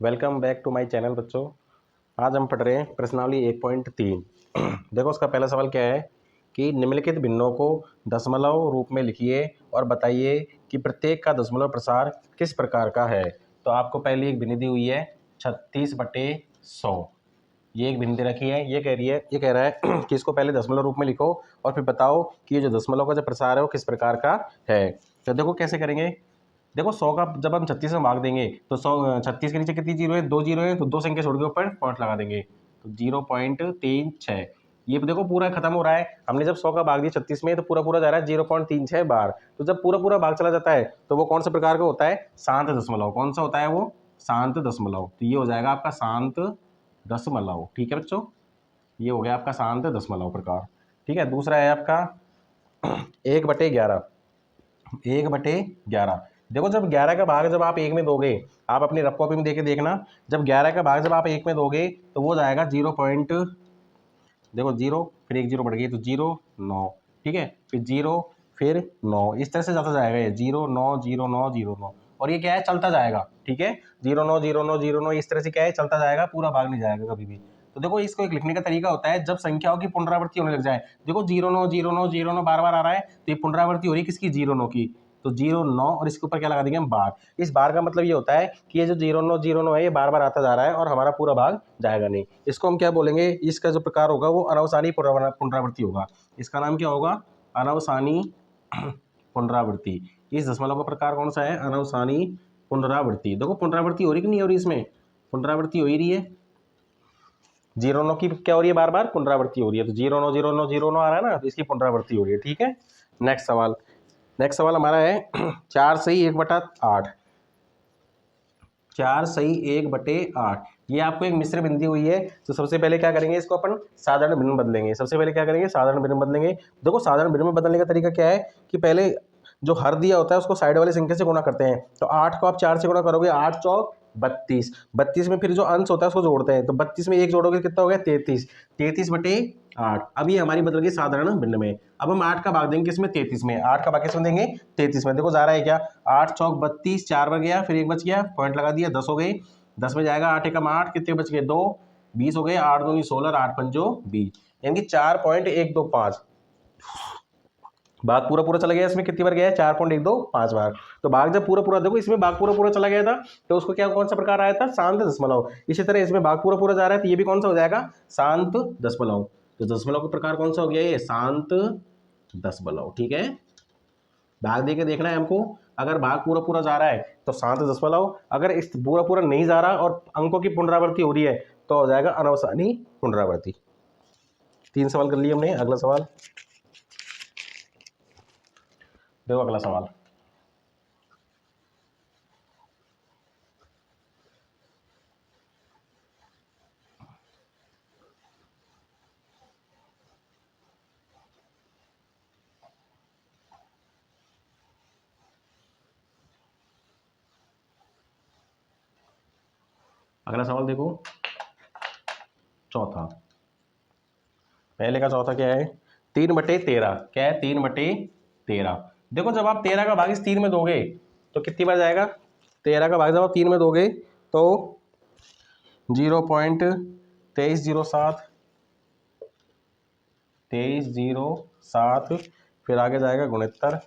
Welcome back to my channel बच्चों। आज हम पढ़ रहे हैं प्रश्नावली 1.3। देखो उसका पहला सवाल क्या है कि निम्नलिखित भिन्नों को दशमलव रूप में लिखिए और बताइए कि प्रत्येक का दशमलव प्रसार किस प्रकार का है। तो आपको पहली एक भिन्न दी हुई है 36/100। ये एक भिन्न दे रखी है, ये कह रहा है कि इसको पहले दशमलव रूप में लिखो और फिर बताओ कि ये जो दशमलव का जो प्रसार है वो किस प्रकार का है। तो देखो कैसे करेंगे। देखो 100 का जब हम 36 में भाग देंगे तो 36 के नीचे कितनी जीरो है, 2 जीरो है, तो 2 संख्या छोड़ के ऊपर पॉइंट लगा देंगे तो 0.36। ये देखो पूरा खत्म हो रहा है। हमने जब 100 का भाग दिया 36 में तो पूरा पूरा जा रहा है 0.36 बार। तो जब पूरा पूरा भाग चला जाता है तो वो कौन से प्रकार का होता है, शांत दशमलव। कौन सा होता है वो, शांत दशमलव। तो ये हो जाएगा आपका शांत दशमलव। ठीक है बच्चों, ये हो गया आपका शांत दशमलव प्रकार। ठीक है, दूसरा है आपका 1/11। 1/11 देखो जब 11 का भाग जब आप एक में दोगे, आप अपनी रफ कॉपी में देके देखना, जब 11 का भाग जब आप एक में दोगे तो वो जाएगा 0 पॉइंट, देखो 0 फिर एक 0 बढ़ गई तो 0.9। ठीक है, फिर 0 फिर 9, इस तरह से जाता जाएगा ये 0.9 0.9 0.9। और ये क्या है, चलता जाएगा। ठीक है, 0.9 0.9 0.9 इस तरह से क्या है, चलता जाएगा, पूरा भाग नहीं जाएगा कभी भी। तो देखो इसको एक लिखने का तरीका होता है, जब संख्याओं की पुनरावृत्ति होने लग जाए। देखो 0.9 0.9 0.9 बार बार आ रहा है तो ये पुनरावृत्ति हो रही है किसकी, 0.9 की। तो 0.9 और इसके ऊपर क्या लगा देंगे हम, बार। इस बार का मतलब ये होता है कि ये जो 0.9 0.9 है ये बार बार आता जा रहा है और हमारा पूरा भाग जाएगा नहीं। इसको हम क्या बोलेंगे, इसका जो प्रकार होगा वो अनावसानी पुनरावृत्ति होगा। इसका नाम क्या होगा, अनावसानी पुनरावृत्ति। इस दशमलव का प्रकार कौन सा है, अनावसानी पुनरावृत्ति। देखो पुनरावृत्ति हो रही कि नहीं हो रही, इसमें पुनरावृत्ति हो ही रही है। 0.9 की क्या हो रही है, बार बार पुनरावृत्ति हो रही है। तो 0.9 0.9 0.9 आ रहा है ना, तो इसकी पुनरावृत्ति हो रही है। ठीक है, नेक्स्ट सवाल हमारा है 4 सही 1/8। 4 सही 1/8 ये आपको एक मिश्र बिंदी हुई है। तो सबसे पहले क्या करेंगे, इसको अपन साधारण भिन्न में बदलेंगे। सबसे पहले क्या करेंगे, साधारण भिन्न में बदलेंगे। देखो साधारण भिन्न में बदलने का तरीका क्या है कि पहले जो हर दिया होता है उसको साइड वाली संख्या से गुणा करते हैं। तो 8 को आप 4 से गुणा करोगे, 8 चौक 32। 32 में फिर जो अंश होता है उसको जोड़ते हैं। तो 32 में एक जोड़ोगे कितना हो गया, 33। 33/8। अब ये हमारी बदल गई साधारण भिन्न में। अब हम 8 का भाग देंगे किसमें, 33 में। 8 का भाग किसमें देंगे, 33 में। देखो जा रहा है क्या, 8 चौक 32, 4 बच गया, फिर एक बच गया, पॉइंट लगा दिया, 10 हो गई। 10 में जाएगा 8 एकम 8, कितने बच गए, 2, 20 हो गए। 8 दूनी 16, 8 पंजो 20, यानी कि 4.125। भाग पूरा पूरा चला गया, इसमें कितनी बार गया है, 4.125 बार। तो भाग जब पूरा पूरा, देखो इसमें भाग पूरा पूरा चला गया था तो उसको क्या, कौन सा प्रकार आया था, शांत दशमलव। इसी तरह इसमें भाग पूरा पूरा जा रहा है तो ये भी कौन सा हो जाएगा, शांत दशमलव। तो दशमलव का प्रकार कौन सा हो गया, ये शांत दशमलव। ठीक है, भाग दे के देखना है हमको। अगर भाग पूरा पूरा जा रहा है तो शांत दशमलव, अगर इस पूरा पूरा नहीं जा रहा और अंकों की पुनरावृत्ति हो रही है तो हो जाएगा अनावसानी पुनरावृत्ति। 3 सवाल कर लिए हमने। अगला सवाल देखो, अगला सवाल देखो चौथा। पहले का चौथा क्या है, 3/13। क्या है, 3/13। देखो जब आप 13 का भाग इस 3 में दोगे तो कितनी बार जाएगा, 13 का भाग जब आप 3 में दोगे तो 0.2307, 2307, फिर आगे जाएगा 69,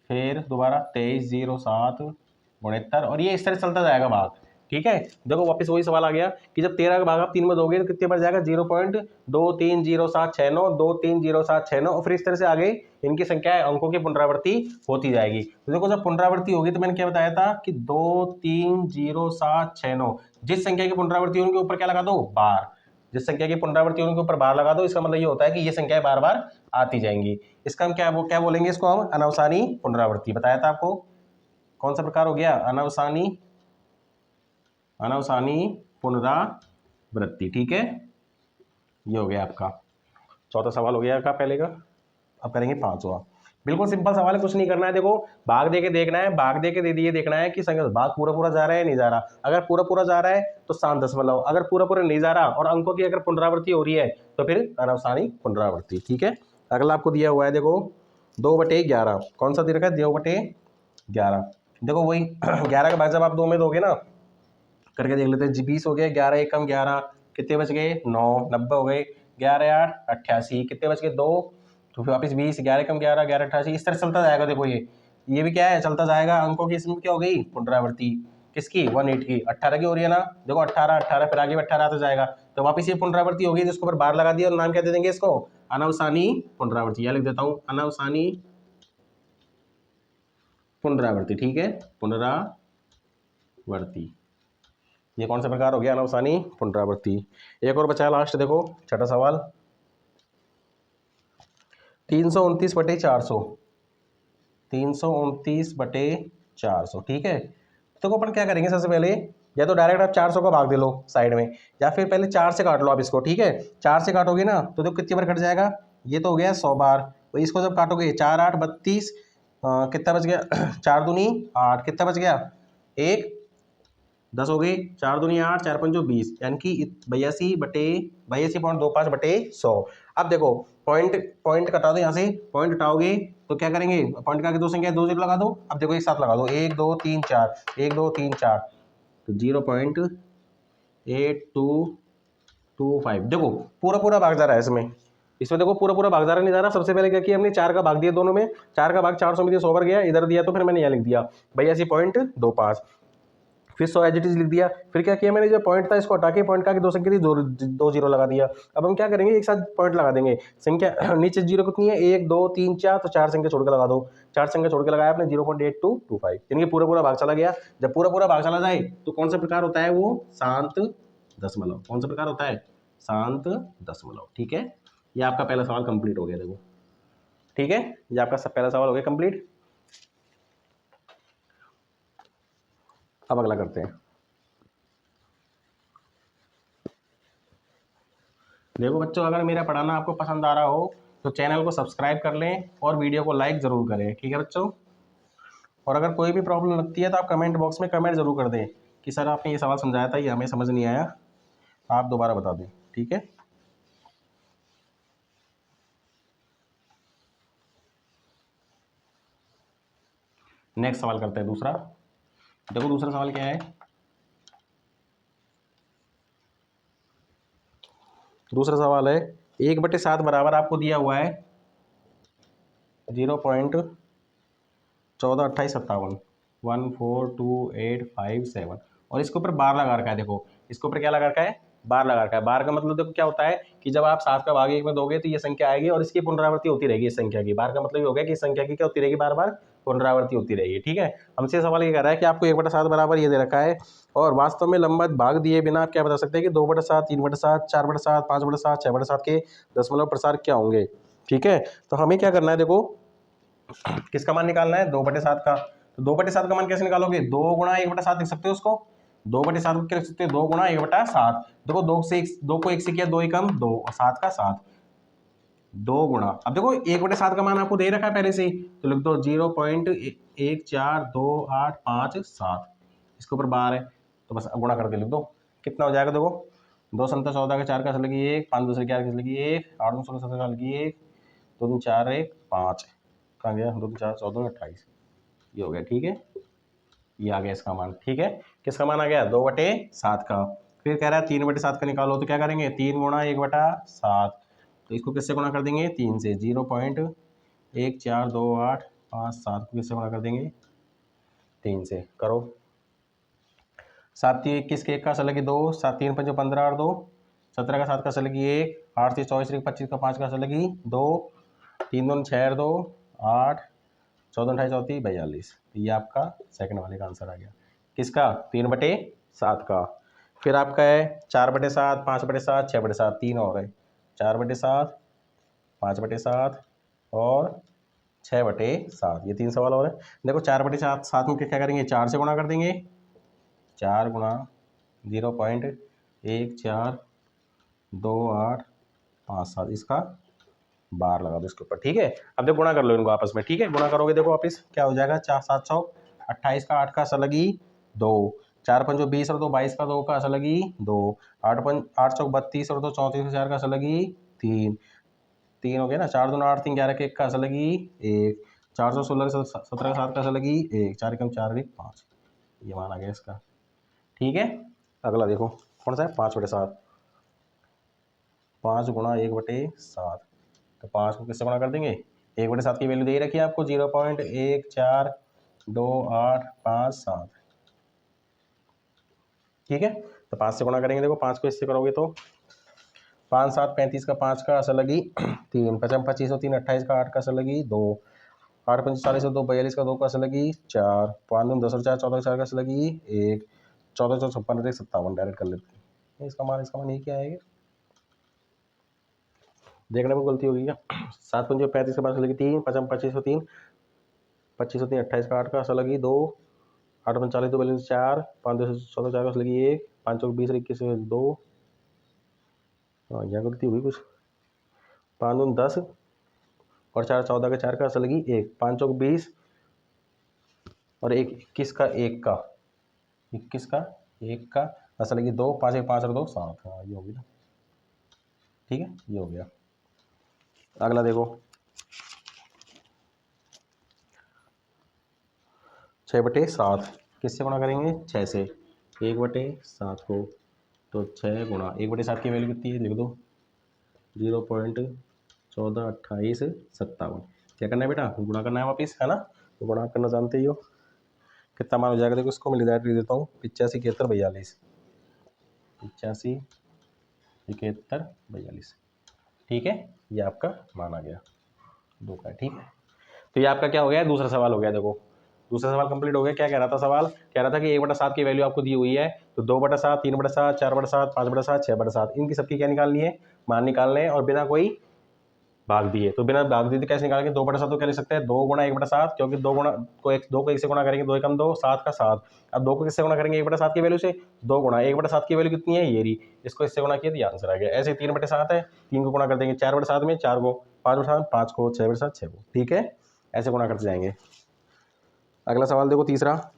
फिर दोबारा 2307 और ये इस तरह चलता जाएगा भाग। ठीक है, देखो वापस वही सवाल आ गया कि जब 13 का भाग आप 3 में दोगे तो कितने बार जाएगा, 0.230769, 230769 और फिर इस तरह से आगे इनकी संख्या अंकों की पुनरावृत्ति होती जाएगी। तो देखो जब पुनरावृत्ति होगी तो मैंने क्या बताया था कि 230769, जिस संख्या की पुनरावृत्ति उनके ऊपर क्या लगा दो, बार। जिस संख्या की पुनरावृत्ति उनके ऊपर बार लगा दो, इसका मतलब ये होता है कि ये संख्याएं बार बार आती जाएंगी। इसका हम क्या बोलेंगे, इसको हम अनावसानी पुनरावृत्ति। बताया था आपको कौन सा प्रकार हो गया, अनावसानी पुनरावृत्ति। ठीक है, ये हो गया आपका चौथा सवाल हो गया आपका पहले का। अब करेंगे पांचवा। बिल्कुल सिंपल सवाल है, कुछ नहीं करना है। देखो भाग दे के देखना है, भाग दे के दे दिए देखना है कि संख्या भाग पूरा पूरा जा रहा है नहीं जा रहा। अगर पूरा पूरा जा रहा है तो शांत दशमलव, अगर पूरा पूरा नहीं जा रहा और अंकों की अगर पुनरावृत्ति हो रही है तो फिर अनावसानी पुनरावृत्ति। ठीक है, अगला आपको दिया हुआ है, देखो 2/11। कौन सा दे रखा है, 2/11। देखो वही 11 का भाग जब आप 2 में दोगे ना करके देख लेते हैं। 20 हो गए, 11 एकम 11, कितने बच गए 9, 90 हो गए, 11 8 88, कितने बच गए 2, तो फिर वापस 20, 11 एकम 11, 11 88, इस तरह चलता जाएगा। देखो ये भी क्या है, चलता जाएगा। अंकों की इसमें क्या हो गई, पुनरावृत्ति किसकी, 1 8 की, 18 की हो रही है ना, देखो 18 18, फिर आगे 18 आता जाएगा, तो वापस ये पुनरावृत्ति होगी, जिसको ऊपर बार लगा दिया और नाम क्या दे देंगे इसको, अनावसानी पुनरावृत्ति। या लिख देता हूं अनावसानी पुनरावृत्ति, ठीक है, पुनरावृत्ति। ये कौन सा प्रकार हो गया, अनावसानी पुनरावृत्ति। एक और बचा लास्ट, देखो छठा सवाल, 329/400, 329/400, ठीक है। तो अपन क्या करेंगे, सबसे पहले या तो डायरेक्ट आप 400 का भाग दे लो साइड में, या फिर पहले 4 से काट लो आप इसको, ठीक है। 4 से काटोगे ना तो देखो कितनी बार कट जाएगा, ये तो हो गया 100 बार। तो इसको जब काटोगे 4 8 32, कितना बच गया 4 दूनी 8, कितना बच गया 1 10 हो गई, 4 दूनी 8, 4 पंजो 20, यानी कि 82/82.25/100। अब देखो पॉइंट पॉइंट कटा दो, यहाँ से पॉइंट हटाओगे तो क्या करेंगे, पॉइंट का आगे दो संख्या 2 0 लगा दो। अब देखो एक साथ लगा दो, 1 2 3 4, 1 2 3 4, तो 0.8225। देखो पूरा पूरा भाग जा रहा है इसमें, इसमें देखो पूरा पूरा भाग जा रहा नहीं जा रहा। सबसे पहले क्या किया हमने, 4 का भाग दिया दोनों में, 4 का भाग 400 में दिया, 100 पर गया, इधर दिया तो फिर मैंने यहाँ लिख दिया 82.25, फिर 100 एज इट इज लिख दिया। फिर क्या किया मैंने, जो पॉइंट था इसको हटा के पॉइंट का दो संख्या थी, दो जीरो लगा दिया। अब हम क्या करेंगे, एक साथ पॉइंट लगा देंगे। संख्या नीचे जीरो कितनी है, 1 2 3 4, तो 4 संख्या छोड़ के लगा दो, 4 संख्या छोड़ के लगाया आपने 0.8225, यानी कि पूरा पूरा भाग चला गया। जब पूरा पूरा भाग चला जाए तो कौन सा प्रकार होता है, वो शांत दशमलव। कौन सा प्रकार होता है, शांत दशमलव, ठीक है। ये आपका पहला सवाल कंप्लीट हो गया, देखो ठीक है, ये आपका पहला सवाल हो गया कंप्लीट। अब अगला करते हैं। देखो बच्चों, अगर मेरा पढ़ाना आपको पसंद आ रहा हो तो चैनल को सब्सक्राइब कर लें और वीडियो को लाइक ज़रूर करें, ठीक है बच्चों। और अगर कोई भी प्रॉब्लम लगती है तो आप कमेंट बॉक्स में कमेंट जरूर कर दें कि सर आपने ये सवाल समझाया था, ये हमें समझ नहीं आया, आप दोबारा बता दें, ठीक है। नेक्स्ट सवाल करते हैं दूसरा। देखो दूसरा सवाल क्या है, दूसरा सवाल है 1/7 बराबर आपको दिया हुआ है 0.142857, 14285 और इसके ऊपर बार लगा रखा है। देखो इसके ऊपर क्या लगा रखा है, बार लगा रखा है। बार का मतलब देखो क्या होता है कि जब आप 7 का भाग 1 में दोगे तो ये संख्या आएगी और इसकी पुनरावृत्ति होती रहेगी इस संख्या की। बार का मतलब ये हो गया कि इस संख्या की क्या होती रहेगी, बार बार पुनरावृत्ति होती रहेगी, ठीक है। हमसे सवाल ये कह रहा है कि आपको 1/7 बराबर ये दे रखा है और वास्तव में लंबा भाग दिए बिना आप क्या बता सकते हैं कि 2/7, 3/7, 4/7, 5/7, 6/7 के दशमलव प्रसार क्या होंगे, ठीक है। तो हमें क्या करना है, देखो किसका मान निकालना है, 2/7 का। तो 2/7 का मान कैसे निकालोगे, 2 गुणा 1/7 लिख सकते हो उसको। 2/7 को क्या लिख सकते हो, 2 गुणा 1/7। देखो 2 को 1 से किया 2 एकम 2 और 7 का 7, 2 गुणा। अब देखो 1/7 का मान आपको दे रखा है पहले से, तो लिख दो 0.1428557, इसके ऊपर बार है तो बस गुणा करके लिख दो। कितना हो जाएगा, देखो 2 संता 14 का 4 का लगी 1, 5 दूसरे 11 की लगी 1, 8 2 16 17 का लगी 1, 2 2 4 1 5, कहाँ गया 2 4 14 28, ये हो गया, ठीक है। ये आ गया इसका मान, ठीक है। किसका मान आ गया, 2/7 का। फिर कह रहा है 3/7 का निकालो, तो क्या करेंगे 3 गुणा 1/7, तो इसको किससे गुणा कर देंगे, 3 से। 0.142857 को किससे गुणा कर देंगे, 3 से। करो 7 3 21 के 1 का लगी 2, 7 3 5 15 और 2 17 का 7 का लगी 1, 8 से 24 25 का 5 का लगी 2, 3 2 6 2 8, 14 28 34 42, ये आपका सेकंड वाले का आंसर आ गया। किसका, 3/7 का। फिर आपका है 4/7, 5/7, 6/7, 3 और है 4/7, 5/7 और 6/7, ये 3 सवाल और है। देखो 4/7 साथ में क्या करेंगे, 4 से गुणा कर देंगे, 4 गुणा 0.142857, इसका बार लगा दो इसके ऊपर, ठीक है। अब देखो गुणा कर लो इनको आपस में, ठीक है। गुणा करोगे देखो वापस क्या हो जाएगा, 4 7 28 का 8 का लगी 2, 4 5 20 और 2 22 का 2 का लगी 2, 8 5 8 चौक 32 और 2 34 4 का लगी 3, 3 हो गया ना, 4 2 8 3 11 के 1 का लगी 1, 416 17 का 7 का लगी 1, 4 1 4 1 5, ये मान आ गया इसका, ठीक है। अगला देखो कौन सा है, 5/7। 5 गुणा 1/7, तो 5 को किससे गुणा कर देंगे, 1/7 की वैल्यू दे रखी है आपको 0.142857। ठीक है, तो 5 से गुणा करेंगे, देखो 5 को इससे करोगे तो 5 7 35 का 5 का असर लगी 3, 55 25 और 3 28 का 8 का असर लगी 2, 8 5 40 और 2 42 का 2 का असर लगी 4, 5 2 10 और 4 14 का 4 का असर लगी 1, 14 4 56 और 1 57। डायरेक्ट कर लेते हैं, इसका मान ये क्या आएगा, देखने में गलती होगी क्या। 7 5 35 का 5 लगी 3, 55 25 और 3 25 और 3 28 का 8 का असर लगी 2, 8 5 40 2 42 4, 5 2 14 4 का असर लगी 1, 5 4 20 और 21 2। हाँ यहाँ गलती हुई कुछ, 5 2 10 और 4 14 का 4 का असर लगी 1, 5 चौक 20 और 1 21 का 1 का 21 का 1 का असर लगी 2, 5 1 5 और 2 7। हाँ ये हो गया, ठीक है ये हो गया। अगला देखो 6/7 किससे गुणा करेंगे, 6 से, 1/7 को, तो 6 गुणा 1/7 की वैल्यू कितनी है लिख दो 0.142857। क्या करना है बेटा, गुणा करना है वापिस, है ना, तो गुणा करना जानते ही हो, कितना मान हो जाएगा, देखो इसको मैं लिख देता हूँ 85 71 42, 85 71 42। ठीक है, ये आपका मान आ गया 2 का, ठीक है। तो ये आपका क्या हो गया, दूसरा सवाल हो गया। देखो दूसरा सवाल कंप्लीट हो गया। क्या कह रहा था सवाल, कह रहा था कि 1/7 की वैल्यू आपको दी हुई है, तो 2/7 3/7 4/7 5/7 6/7 इनकी सबकी क्या निकालनी है, मान निकालने हैं, और बिना कोई भाग दिए। तो बिना भाग दिए कैसे निकालेंगे, 2/7 तो क्या लिख सकते हैं 2 गुणा 1/7, क्योंकि 2 गुणा को 1 से गुणा करेंगे 2 एकम 2 7 का 7। अब 2 को किससे गुणा करेंगे 1/7 की वैल्यू से, 2 गुणा 1/7 की वैल्यू कितनी है ये रही, इसको इससे गुणा किया तो ये आंसर आ गया। ऐसे 3/7 है, 3 को गुणा कर देंगे 4/7 में 4 को, 5/7 5 को, 6/7 6 को। ठीक है, ऐसे गुणा करते जाएंगे। अगला सवाल देखो तीसरा,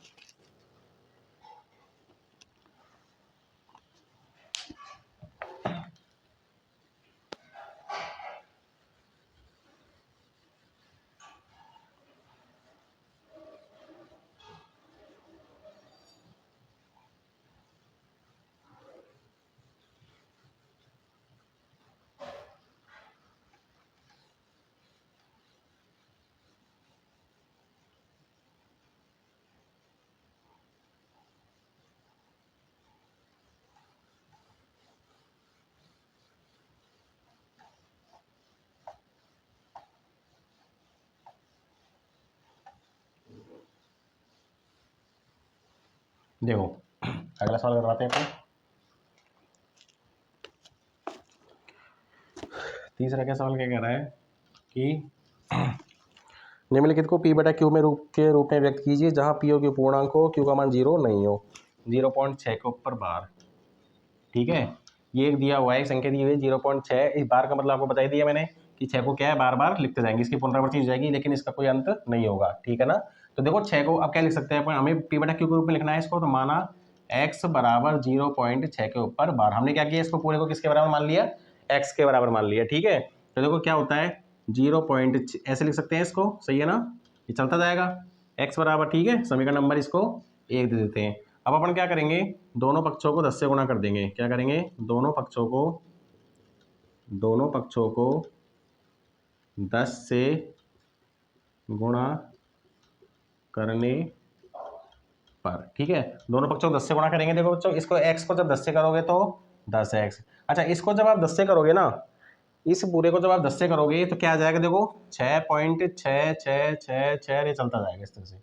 देखो अगला सवाल करवाते हैं अपन। तीसरा क्या सवाल क्या कह रहा है कि निम्नलिखित को p/q में के रूप में व्यक्त कीजिए जहां p हो की पूर्णांक हो, q का मान 0 नहीं हो, 0.6 के ऊपर बार। ठीक है, ये एक दिया हुआ है, एक संख्या दी हुई है 0.6। इस बार का मतलब आपको बता ही दिया मैंने कि 6 को क्या है बार बार लिखते जाएंगे, इसकी पुनरावृत्ति हो जाएगी लेकिन इसका कोई अंत नहीं होगा। ठीक है ना, तो देखो 6 को अब क्या लिख सकते हैं अपन, हमें p/q के रूप में लिखना है इसको, तो माना x बराबर 0.6 के ऊपर बार। हमने क्या किया, इसको पूरे को किसके बराबर मान लिया, x के बराबर मान लिया। ठीक है, तो देखो क्या होता है 0. ऐसे लिख सकते हैं इसको, सही है ना, ये चलता जाएगा x बराबर, ठीक है, समीकरण नंबर इसको 1 दे देते हैं। अब अपन क्या करेंगे, दोनों पक्षों को 10 से गुणा कर देंगे। क्या करेंगे, दोनों पक्षों को 10 से गुणा करने पर। ठीक है, दोनों पक्षों को 10 से गुणा करेंगे। देखो बच्चों, इसको x को जब 10 से करोगे तो 10x। अच्छा, इसको जब आप 10 से करोगे ना, इस पूरे को जब आप 10 से करोगे तो क्या आ जाएगा, देखो 6.6666 ये चलता जाएगा इस तरह से,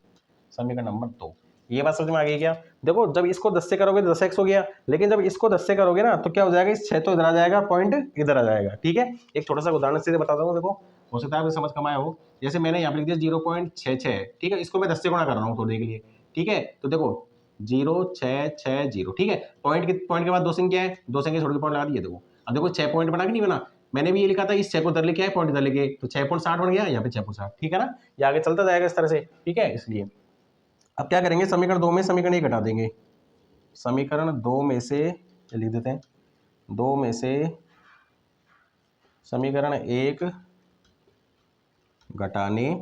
समीकरण नंबर 2। ये बात समझ में आ गई क्या, देखो जब इसको 10 से करोगे तो 10x हो गया, लेकिन जब इसको 10 से करोगे ना तो क्या हो जाएगा, इस 6 तो इधर आ जाएगा, पॉइंट इधर आ जाएगा। ठीक है, एक छोटा सा उदाहरण से बताता हूँ, देखो हो सकता है आपको समझ कम आया हो। जैसे मैंने यहाँ पे लिख दिया 0.66, ठीक है, इसको मैं 10 से गुणा कर रहा हूँ थोड़ी के लिए। ठीक है, तो देखो 0660, ठीक है, पॉइंट के बाद दो संख्या है, दो संख्या छोड़ के पॉइंट लगा दिए। देखो अब देखो 6 पॉइंट बना कि नहीं बना, मैंने भी ये लिखा था इस 6 को इधर लेके आए, पॉइंट इधर लेके, तो 6.60 बन गया, यहाँ पे 6.60। ठीक है ना, ये आगे चलता जाएगा इस तरह से। ठीक है, इसलिए अब क्या करेंगे, समीकरण 2 में समीकरण 1 घटा देंगे। समीकरण 2 में से लिख देते हैं, 2 में से समीकरण 1 घटाने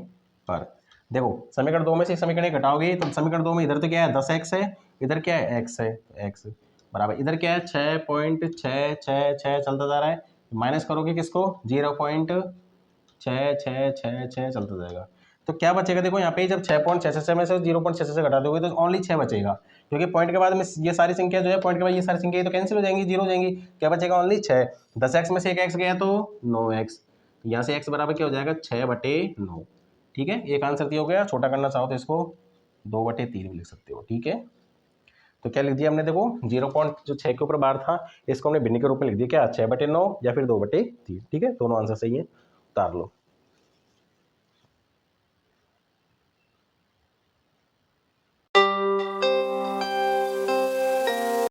पर। देखो समीकरण 2 में से समीकरण 1 घटाओगे तो समीकरण 2 में इधर तो क्या है 10x है, इधर क्या है x है, x बराबर इधर क्या है 6.666 चलता जा रहा है, माइनस करोगे किसको 0.6666 चलता जाएगा। तो क्या बचेगा देखो यहाँ पे जब 6.666 में से 0.666 घटा दोगे तो ओनली 6 बचेगा, क्योंकि पॉइंट के बाद में ये सारी संख्या जो है पॉइंट के बाद ये सारी संख्या तो कैंसिल हो जाएंगी, जीरो हो जाएंगी। क्या बचेगा ओनली 6। 10x में से एक x गया तो 9x, यहाँ से x बराबर क्या हो जाएगा 6/9। ठीक है, एक आंसर दिया हो गया। छोटा करना चाहो तो इसको 2/3 भी लिख सकते हो। ठीक है, तो क्या लिख दिया हमने देखो 0.6 के ऊपर बार था, इसको हमने भिन्न के रूप में लिख दिया क्या 6/9 या फिर 2/3। ठीक है, दोनों आंसर सही है, उतार लो।